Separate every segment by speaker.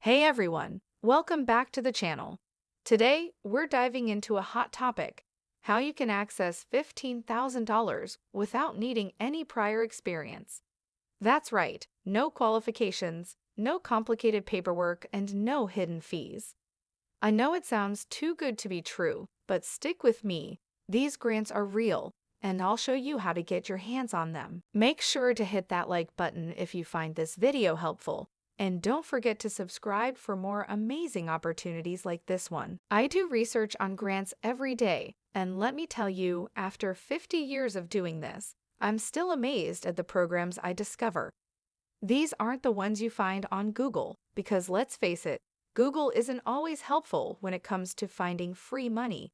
Speaker 1: Hey everyone, welcome back to the channel. Today, we're diving into a hot topic, how you can access $15,000 without needing any prior experience. That's right, no qualifications, no complicated paperwork, and no hidden fees. I know it sounds too good to be true, but stick with me. These grants are real, and I'll show you how to get your hands on them. Make sure to hit that like button if you find this video helpful. And don't forget to subscribe for more amazing opportunities like this one. I do research on grants every day, and let me tell you, after 50 years of doing this, I'm still amazed at the programs I discover. These aren't the ones you find on Google, because let's face it, Google isn't always helpful when it comes to finding free money.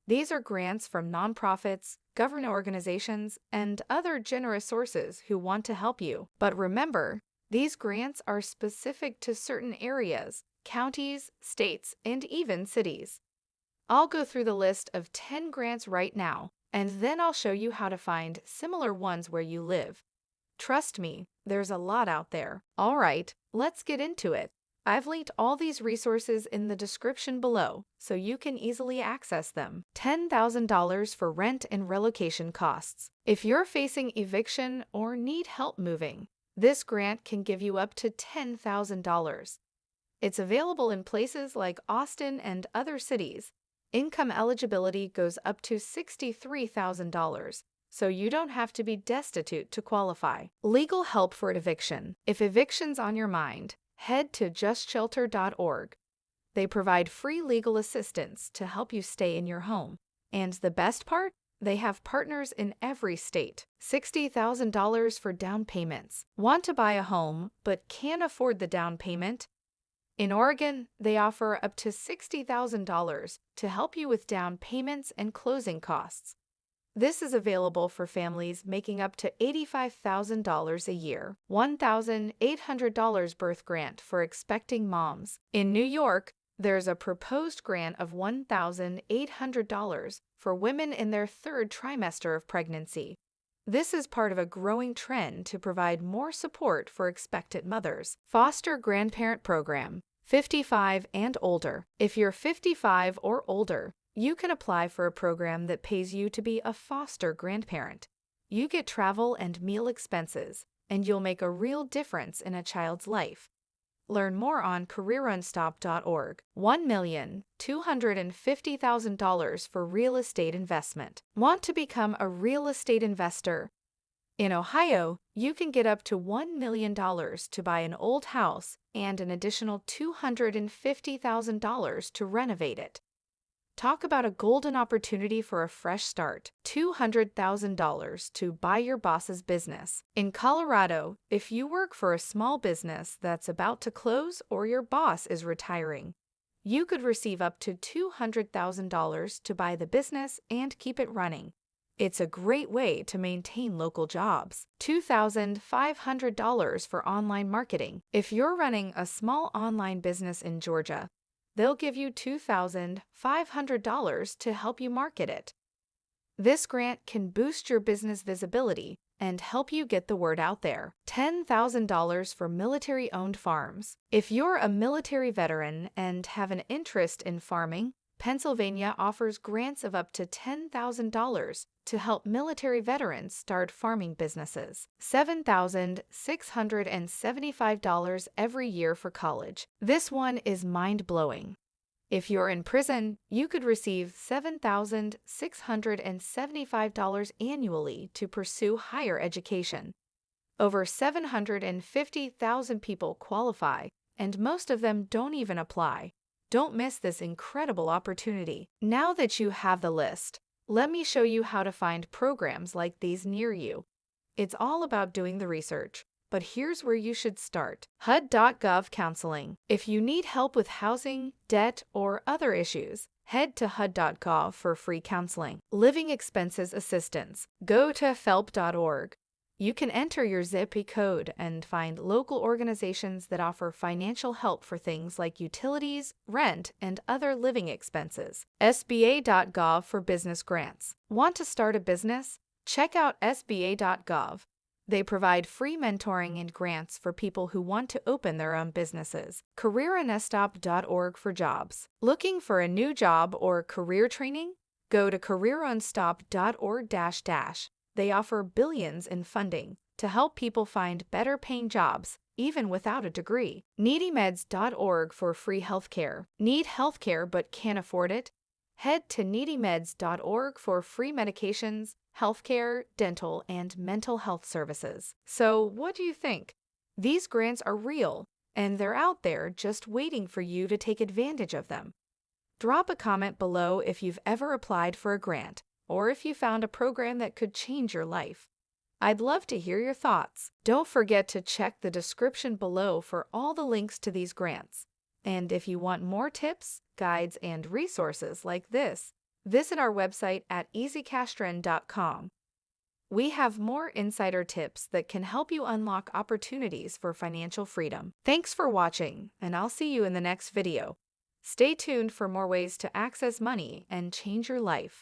Speaker 1: These are grants from nonprofits, government organizations, and other generous sources who want to help you. But remember, these grants are specific to certain areas, counties, states, and even cities. I'll go through the list of 10 grants right now, and then I'll show you how to find similar ones where you live. Trust me, there's a lot out there. All right, let's get into it. I've linked all these resources in the description below, so you can easily access them. $10,000 for rent and relocation costs. If you're facing eviction or need help moving, this grant can give you up to $10,000. It's available in places like Austin and other cities. Income eligibility goes up to $63,000. So you don't have to be destitute to qualify. Legal help for eviction. If eviction's on your mind, head to justshelter.org. They provide free legal assistance to help you stay in your home. And the best part? They have partners in every state. $60,000 for down payments. Want to buy a home but can't afford the down payment? In Oregon, they offer up to $60,000 to help you with down payments and closing costs. This is available for families making up to $85,000 a year. $1,800 birth grant for expecting moms. In New York, there's a proposed grant of $1,800 for women in their third trimester of pregnancy. This is part of a growing trend to provide more support for expectant mothers. Foster Grandparent Program. 55 and older. If you're 55 or older, you can apply for a program that pays you to be a foster grandparent. You get travel and meal expenses, and you'll make a real difference in a child's life. Learn more on careerunstop.org. $1,250,000 for real estate investment. Want to become a real estate investor? In Ohio, you can get up to $1 million to buy an old house and an additional $250,000 to renovate it. Talk about a golden opportunity for a fresh start. $200,000 to buy your boss's business. In Colorado, if you work for a small business that's about to close or your boss is retiring, you could receive up to $200,000 to buy the business and keep it running. It's a great way to maintain local jobs. $2,500 for online marketing. If you're running a small online business in Georgia, they'll give you $2,500 to help you market it. This grant can boost your business visibility and help you get the word out there. $10,000 for military-owned farms. If you're a military veteran and have an interest in farming, Pennsylvania offers grants of up to $10,000 to help military veterans start farming businesses. $7,675 every year for college. This one is mind-blowing. If you're in prison, you could receive $7,675 annually to pursue higher education. Over 750,000 people qualify, and most of them don't even apply. Don't miss this incredible opportunity. Now that you have the list, let me show you how to find programs like these near you. It's all about doing the research, but here's where you should start. HUD.gov Counseling. If you need help with housing, debt, or other issues, head to HUD.gov for free counseling. Living Expenses Assistance. Go to FELP.org. You can enter your zip code and find local organizations that offer financial help for things like utilities, rent, and other living expenses. SBA.gov for business grants. Want to start a business? Check out SBA.gov. They provide free mentoring and grants for people who want to open their own businesses. CareerOnStop.org for jobs. Looking for a new job or career training? Go to CareerOnStop.org. They offer billions in funding to help people find better paying jobs, even without a degree. NeedyMeds.org for free healthcare. Need healthcare but can't afford it? Head to needymeds.org for free medications, healthcare, dental, and mental health services. So, what do you think? These grants are real, and they're out there just waiting for you to take advantage of them. Drop a comment below if you've ever applied for a grant, or if you found a program that could change your life. I'd love to hear your thoughts. Don't forget to check the description below for all the links to these grants. And if you want more tips, guides, and resources like this, visit our website at easycashtrend.com. We have more insider tips that can help you unlock opportunities for financial freedom. Thanks for watching, and I'll see you in the next video. Stay tuned for more ways to access money and change your life.